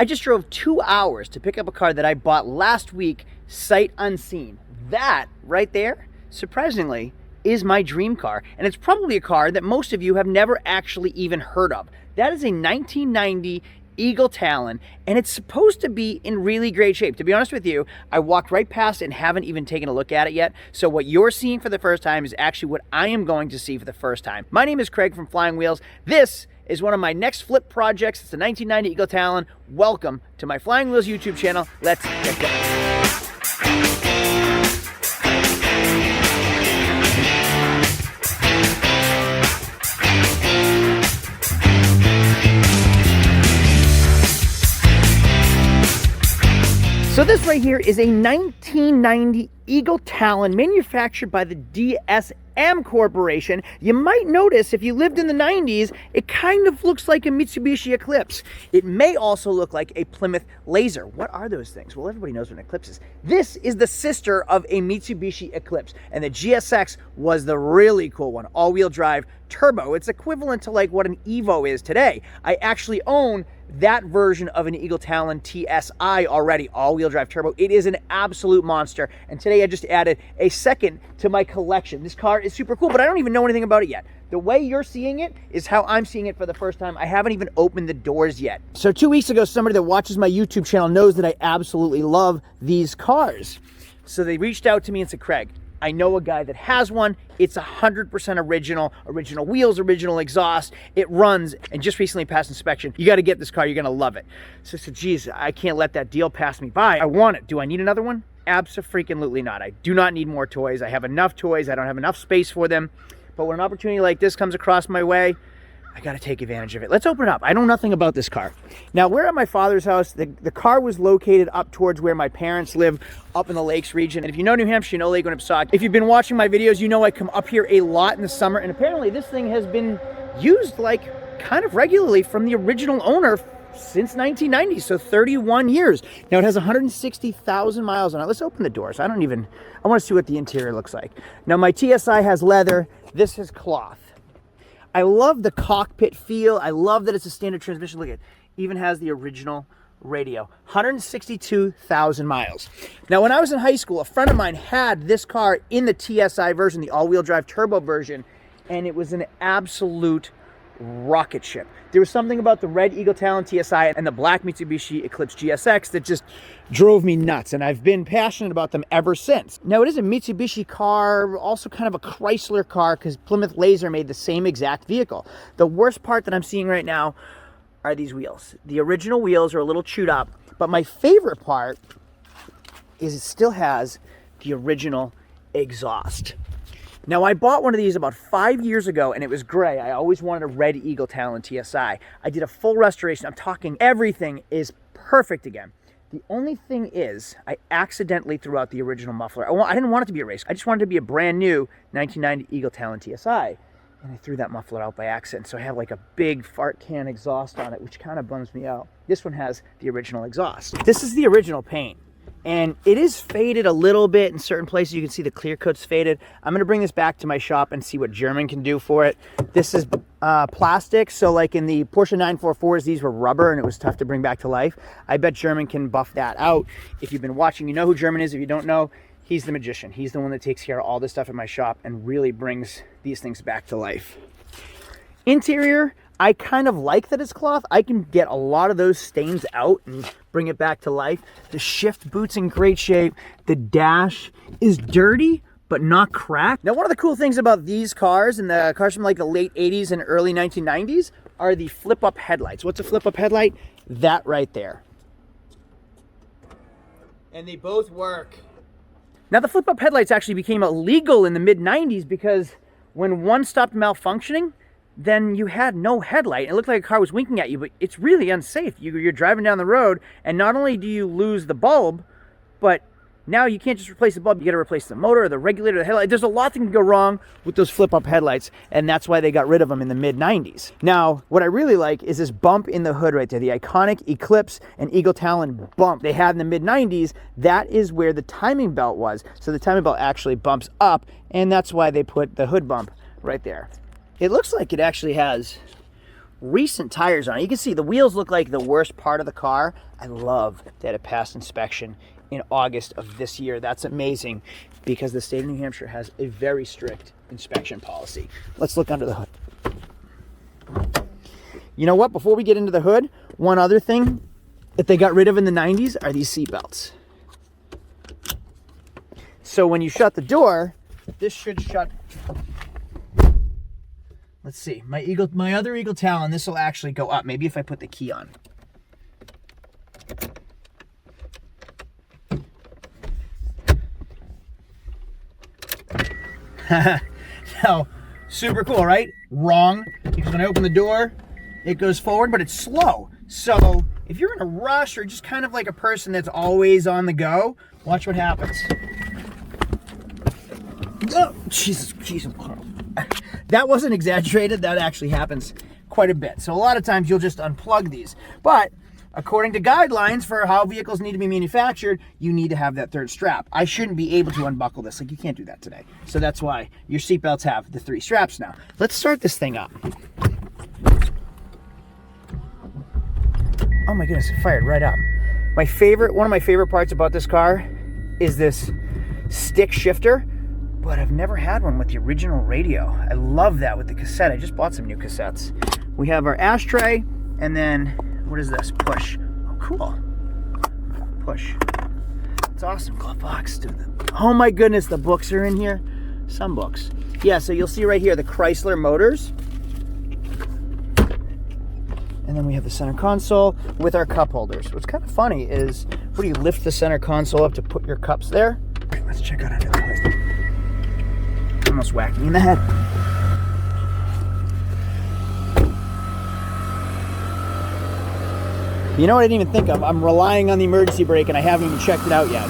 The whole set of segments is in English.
I just drove 2 hours to pick up a car that I bought last week, sight unseen. That right there, surprisingly, is my dream car. And it's probably a car that most of you have never actually even heard of. That is a 1990 Eagle Talon, and it's supposed to be in really great shape. To be honest with you, I walked right past it and haven't even taken a look at it yet. So what you're seeing for the first time is actually what I am going to see for the first time. My name is Craig from Flying Wheels. This is one of my next flip projects. It's the 1990 Eagle Talon. Welcome to my Flying Wheels YouTube channel. Let's get going. So this right here is a 1990 Eagle Talon manufactured by the DSM Corporation. You might notice if you lived in the 90s, it kind of looks like a Mitsubishi Eclipse. It may also look like a Plymouth Laser. What are those things? Well, everybody knows what an Eclipse is. This is the sister of a Mitsubishi Eclipse, and the GSX was the really cool one. All-wheel drive turbo. It's equivalent to like what an Evo is today. I actually own that version of an Eagle Talon TSI already, all-wheel drive turbo. It is an absolute monster, and today I just added a second to my collection. This car is super cool, but I don't even know anything about it yet. The way you're seeing it is how I'm seeing it for the first time. I haven't even opened the doors yet. So 2 weeks ago, somebody that watches my YouTube channel knows that I absolutely love these cars. So they reached out to me and said, Craig, I know a guy that has one. It's 100% original wheels, original exhaust. It runs and just recently passed inspection. You got to get this car. You're going to love it. So I said, geez, I can't let that deal pass me by. I want it. Do I need another one? Abso-freaking-lutely not. I do not need more toys. I have enough toys. I don't have enough space for them. But when an opportunity like this comes across my way, I got to take advantage of it. Let's open it up. I know nothing about this car. Now, we're at my father's house. The car was located up towards where my parents live, up in the Lakes region. And if you know New Hampshire, you know Lake Winnipesaukee. If you've been watching my videos, you know I come up here a lot in the summer. And apparently this thing has been used like kind of regularly from the original owner since 1990, so 31 years. Now it has 160,000 miles on it. Let's open the doors. I want to see what the interior looks like. Now my TSI has leather. This is cloth. I love the cockpit feel. I love that it's a standard transmission. Look, it even has the original radio. 162,000 miles. Now, when I was in high school, a friend of mine had this car in the TSI version, the all-wheel drive turbo version, and it was an absolute rocket ship. There was something about the red Eagle Talon TSI and the black Mitsubishi Eclipse GSX that just drove me nuts, and I've been passionate about them ever since. Now, it is a Mitsubishi car, also kind of a Chrysler car, because Plymouth Laser made the same exact vehicle. The worst part that I'm seeing right now are these wheels. The original wheels are a little chewed up, but my favorite part is it still has the original exhaust. Now, I bought one of these about 5 years ago, and it was gray. I always wanted a red Eagle Talon TSI. I did a full restoration. I'm talking everything is perfect again. The only thing is, I accidentally threw out the original muffler. I didn't want it to be a race. I just wanted it to be a brand new 1990 Eagle Talon TSI. And I threw that muffler out by accident. So I have like a big fart can exhaust on it, which kind of bums me out. This one has the original exhaust. This is the original paint. And it is faded a little bit in certain places. You can see the clear coat's faded. I'm going to bring this back to my shop and see what German can do for it. This is plastic. So like in the Porsche 944s, these were rubber and it was tough to bring back to life. I bet German can buff that out. If you've been watching, you know who German is. If you don't know, he's the magician. He's the one that takes care of all this stuff in my shop and really brings these things back to life. Interior, I kind of like that it's cloth. I can get a lot of those stains out and bring it back to life. The shift boot's in great shape. The dash is dirty, but not cracked. Now, one of the cool things about these cars and the cars from like the late 80s and early 1990s are the flip-up headlights. What's a flip-up headlight? That right there. And they both work. Now, the flip-up headlights actually became illegal in the mid-90s because when one stopped malfunctioning, then you had no headlight. It looked like a car was winking at you, but it's really unsafe. You're driving down the road, and not only do you lose the bulb, but now you can't just replace the bulb. You got to replace the motor, or the regulator, the headlight. There's a lot that can go wrong with those flip-up headlights, and that's why they got rid of them in the mid-90s. Now, what I really like is this bump in the hood right there, the iconic Eclipse and Eagle Talon bump they had in the mid-90s. That is where the timing belt was. So the timing belt actually bumps up, and that's why they put the hood bump right there. It looks like it actually has recent tires on it. You can see the wheels look like the worst part of the car. I love that it passed inspection in August of this year. That's amazing because the state of New Hampshire has a very strict inspection policy. Let's look under the hood. You know what? Before we get into the hood, one other thing that they got rid of in the 90s are these seat belts. So when you shut the door, this should shut. Let's see, my other Eagle Talon, this will actually go up. Maybe if I put the key on. Now, super cool, right? Wrong, because when I open the door, it goes forward, but it's slow. So if you're in a rush or just kind of like a person that's always on the go, watch what happens. Oh, Jesus, Carl. That wasn't exaggerated. That actually happens quite a bit. So a lot of times you'll just unplug these. But according to guidelines for how vehicles need to be manufactured, you need to have that third strap. I shouldn't be able to unbuckle this. Like, you can't do that today. So that's why your seatbelts have the 3 straps now. Let's start this thing up. Oh my goodness, it fired right up. One of my favorite parts about this car is this stick shifter. But I've never had one with the original radio. I love that with the cassette. I just bought some new cassettes. We have our ashtray, and then, what is this? Push. Oh, cool. Push. It's awesome. Glove box, dude. Oh my goodness, the books are in here. Some books. Yeah, so you'll see right here the Chrysler motors. And then we have the center console with our cup holders. What's kind of funny is, where you lift the center console up to put your cups there. Okay, let's check out under the hood. Almost whacked me in the head. You know what I didn't even think of? I'm relying on the emergency brake and I haven't even checked it out yet.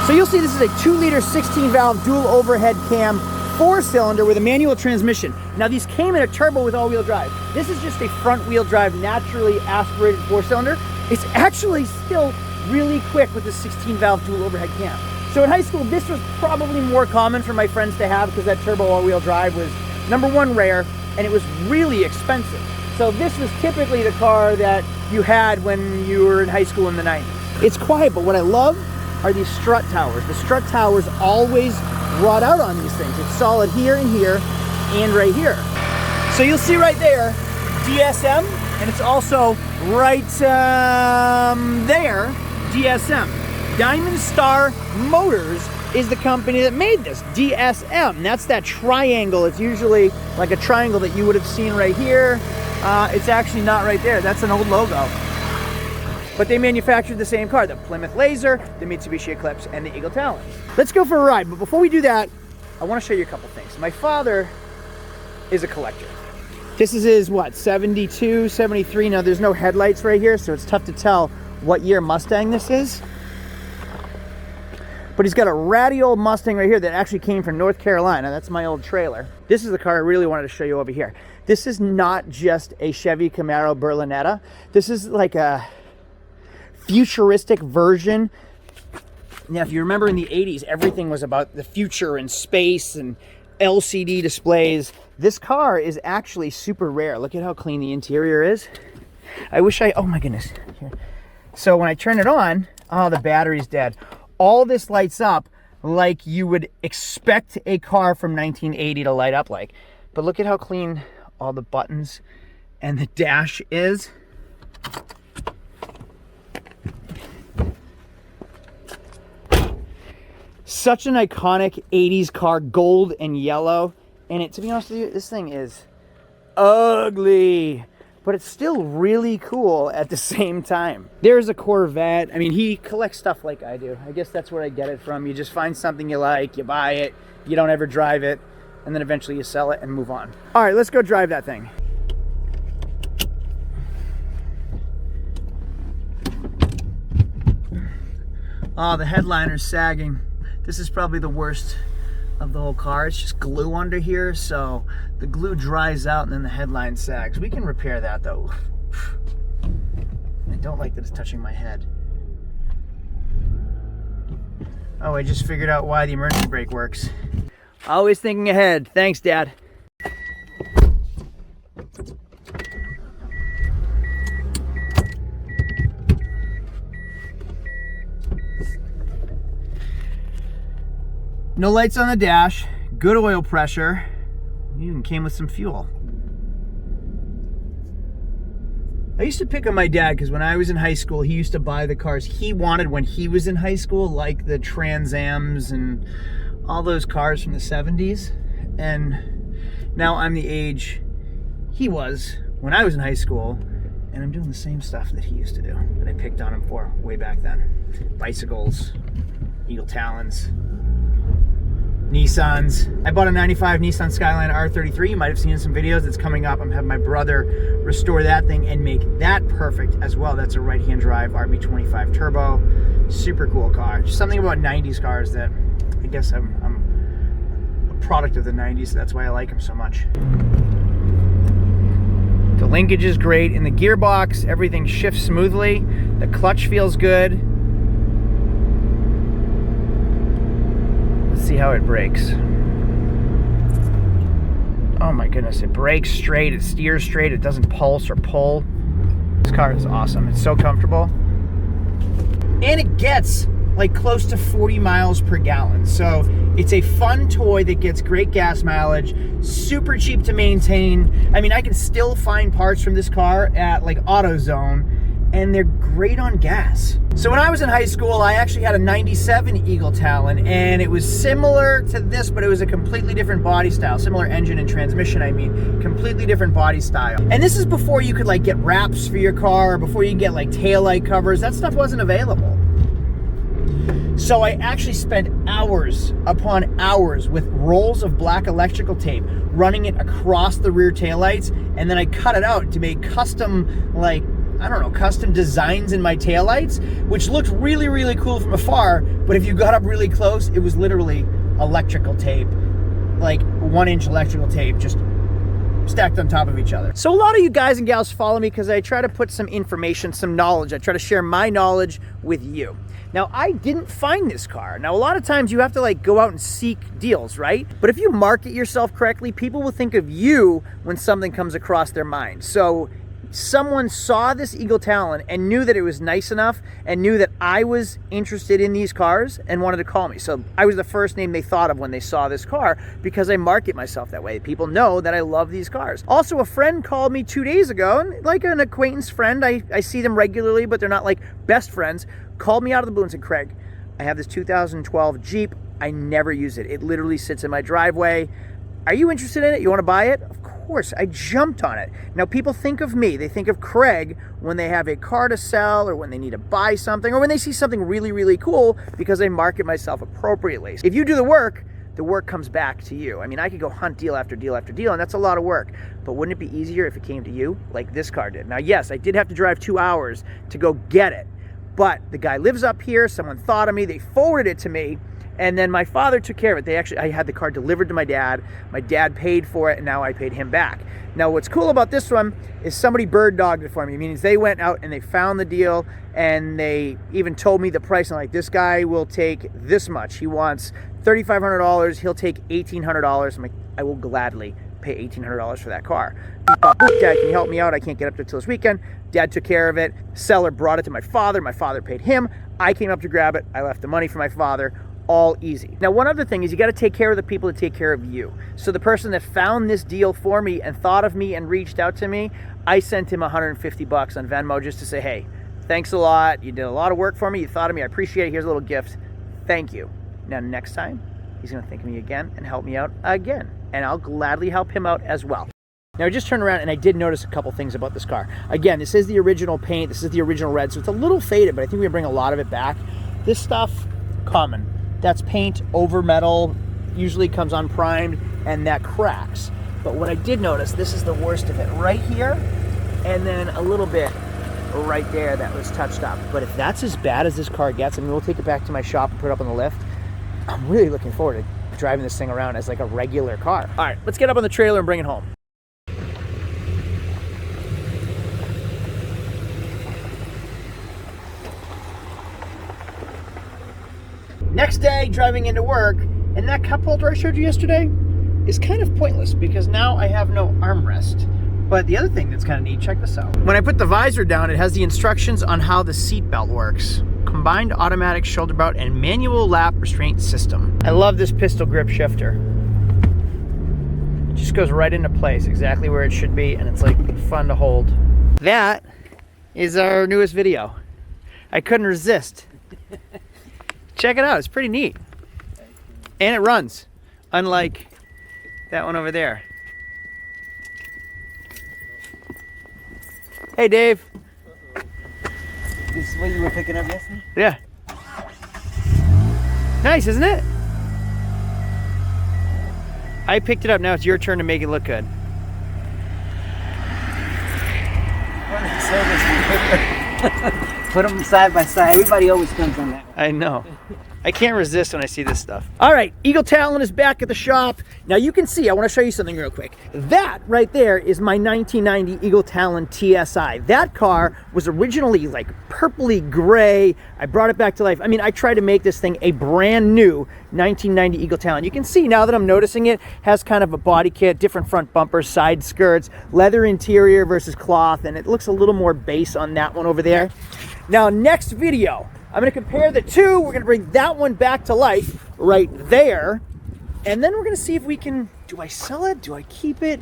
So you'll see this is a 2-liter 16-valve dual overhead cam 4-cylinder with a manual transmission. Now these came in a turbo with all-wheel drive. This is just a front-wheel drive, naturally aspirated 4-cylinder. It's actually still really quick with the 16-valve dual overhead cam. So in high school, this was probably more common for my friends to have because that turbo all-wheel drive was, #1, rare, and it was really expensive. So this was typically the car that you had when you were in high school in the 90s. It's quiet, but what I love are these strut towers. The strut towers always wrought out on these things. It's solid here and here and right here. So you'll see right there, DSM, and it's also right there, DSM. Diamond Star Motors is the company that made this, DSM. That's that triangle. It's usually like a triangle that you would have seen right here. It's actually not right there. That's an old logo. But they manufactured the same car, the Plymouth Laser, the Mitsubishi Eclipse, and the Eagle Talon. Let's go for a ride, but before we do that, I want to show you a couple things. My father is a collector. This is his, what, 72, 73? Now, there's no headlights right here, so it's tough to tell what year Mustang this is. But he's got a ratty old Mustang right here that actually came from North Carolina. That's my old trailer. This is the car I really wanted to show you over here. This is not just a Chevy Camaro Berlinetta. This is like a futuristic version. Now, if you remember in the 80s, everything was about the future and space and LCD displays. This car is actually super rare. Look at how clean the interior is. I wish oh my goodness. Here. So when I turn it on, oh, the battery's dead. All this lights up like you would expect a car from 1980 to light up like. But look at how clean all the buttons and the dash is. Such an iconic 80s car, gold and yellow. And to be honest with you, this thing is ugly, but it's still really cool at the same time. There's a Corvette. I mean, he collects stuff like I do. I guess that's where I get it from. You just find something you like, you buy it, you don't ever drive it, and then eventually you sell it and move on. All right, let's go drive that thing. Oh, the headliner's sagging. This is probably the worst of the whole car. It's just glue under here, so the glue dries out and then the headline sags. We can repair that though. I don't like that it's touching my head. Oh, I just figured out why the emergency brake works. Always thinking ahead. Thanks, Dad. No lights on the dash, good oil pressure, even came with some fuel. I used to pick on my dad because when I was in high school, he used to buy the cars he wanted when he was in high school, like the Trans Ams and all those cars from the 70s. And now I'm the age he was when I was in high school, and I'm doing the same stuff that he used to do, that I picked on him for way back then. Bicycles, Eagle Talons, Nissans. I bought a 95 Nissan Skyline R33. You might have seen in some videos. It's coming up. I'm having my brother restore that thing and make that perfect as well. That's a right-hand drive RB25 turbo. Super cool car. Just something about 90s cars that I guess I'm a product of the 90s. So that's why I like them so much. The linkage is great. In the gearbox, everything shifts smoothly. The clutch feels good. See how it brakes. Oh my goodness, it brakes straight, it steers straight, it doesn't pulse or pull. This car is awesome. It's so comfortable. And it gets like close to 40 miles per gallon. So it's a fun toy that gets great gas mileage, super cheap to maintain. I mean, I can still find parts from this car at like AutoZone, and they're great on gas. So when I was in high school, I actually had a 97 Eagle Talon, and it was similar to this, but it was a completely different body style. Similar engine and transmission, I mean. Completely different body style. And this is before you could like get wraps for your car, before you could get like taillight covers. That stuff wasn't available. So I actually spent hours upon hours with rolls of black electrical tape, running it across the rear taillights, and then I cut it out to make custom, like, I don't know, custom designs in my taillights, which looked really, really cool from afar, but if you got up really close, it was literally electrical tape, like 1-inch electrical tape, just stacked on top of each other. So a lot of you guys and gals follow me because I try to put some information, some knowledge. I try to share my knowledge with you. Now, I didn't find this car. Now, a lot of times you have to like go out and seek deals, right? But if you market yourself correctly, people will think of you when something comes across their mind. So someone saw this Eagle Talon and knew that it was nice enough and knew that I was interested in these cars and wanted to call me. So I was the first name they thought of when they saw this car because I market myself that way. People know that I love these cars. Also, a friend called me 2 days ago, and like an acquaintance friend, I see them regularly, but they're not like best friends, called me out of the blue and said, Craig, I have this 2012 Jeep. I never use it. It literally sits in my driveway. Are you interested in it? You want to buy it? Of course, I jumped on it. Now, people think of me, they think of Craig when they have a car to sell or when they need to buy something or when they see something really, really cool because I market myself appropriately. If you do the work comes back to you. I mean, I could go hunt deal after deal after deal, and that's a lot of work. But wouldn't it be easier if it came to you like this car did? Now, yes, I did have to drive 2 hours to go get it, but the guy lives up here, someone thought of me, they forwarded it to me, and then my father took care of it. I had the car delivered to my dad paid for it, and now I paid him back. Now, what's cool about this one is somebody bird dogged it for me. It means they went out and they found the deal, and they even told me the price. I'm like, this guy will take this much. He wants $3,500. He'll take $1,800. I'm like, I will gladly pay $1,800 for that car. Dad, can you help me out? I can't get up there till this weekend. Dad took care of it. Seller brought it to my father. My father paid him. I came up to grab it. I left the money for my father. All easy. Now, one other thing is you got to take care of the people that take care of you. So the person that found this deal for me and thought of me and reached out to me, I sent him $150 on Venmo just to say, hey, thanks a lot. You did a lot of work for me. You thought of me. I appreciate it. Here's a little gift. Thank you. Now, next time, he's going to think of me again and help me out again. And I'll gladly help him out as well. Now, I just turned around and I did notice a couple things about this car. Again, this is the original paint. This is the original red. So it's a little faded, but I think we're going to bring a lot of it back. This stuff, common. That's paint over metal, usually comes unprimed, and that cracks. But what I did notice, this is the worst of it. Right here, and then a little bit right there that was touched up. But if that's as bad as this car gets, I mean, we'll take it back to my shop and put it up on the lift. I'm really looking forward to driving this thing around as like a regular car. All right, let's get up on the trailer and bring it home. Next day, driving into work, And that cup holder I showed you yesterday is kind of pointless because now I have no armrest. But the other thing that's kind of neat, check this out. When I put the visor down, it has the instructions on how the seat belt works. Combined automatic shoulder belt and manual lap restraint system. I love this pistol grip shifter. It just goes right into place, exactly where it should be, and it's like fun to hold. That is our newest video. I couldn't resist. Check it out, it's pretty neat. And it runs, unlike that one over there. Hey, Dave. This is what you were picking up yesterday? Yeah. Nice, isn't it? I picked it up, now it's your turn to make it look good. Put them side by side. Everybody always comes on that one. I know. I can't resist when I see this stuff. All right, Eagle Talon is back at the shop. Now you can see, I want to show you something real quick. That right there is my 1990 Eagle Talon TSI. That car was originally like purpley gray. I brought it back to life. I mean, I tried to make this thing a brand new 1990 Eagle Talon. You can see now that I'm noticing it, has kind of a body kit, different front bumpers, side skirts, leather interior versus cloth, and it looks a little more base on that one over there. Now, next video, I'm going to compare the two. We're going to bring that one back to life right there. And then we're going to see if we can, do I sell it? Do I keep it?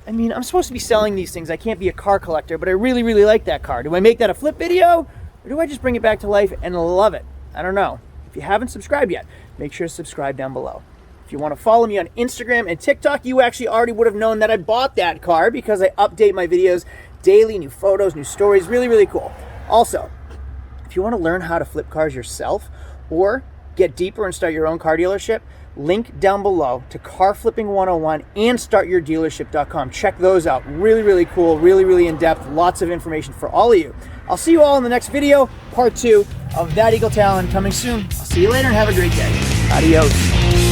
I mean, I'm supposed to be selling these things. I can't be a car collector, but I really, really like that car. Do I make that a flip video? Or do I just bring it back to life and love it? I don't know. If you haven't subscribed yet, make sure to subscribe down below. If you want to follow me on Instagram and TikTok, you actually already would have known that I bought that car because I update my videos daily, new photos, new stories. Really, really cool. Also, if you want to learn how to flip cars yourself or get deeper and start your own car dealership, link down below to Car Flipping 101 and StartYourDealership.com. Check those out. Really, really cool, really, really in-depth, lots of information for all of you. I'll see you all in the next video, part 2 of that Eagle Talon coming soon. I'll see you later and have a great day. Adios.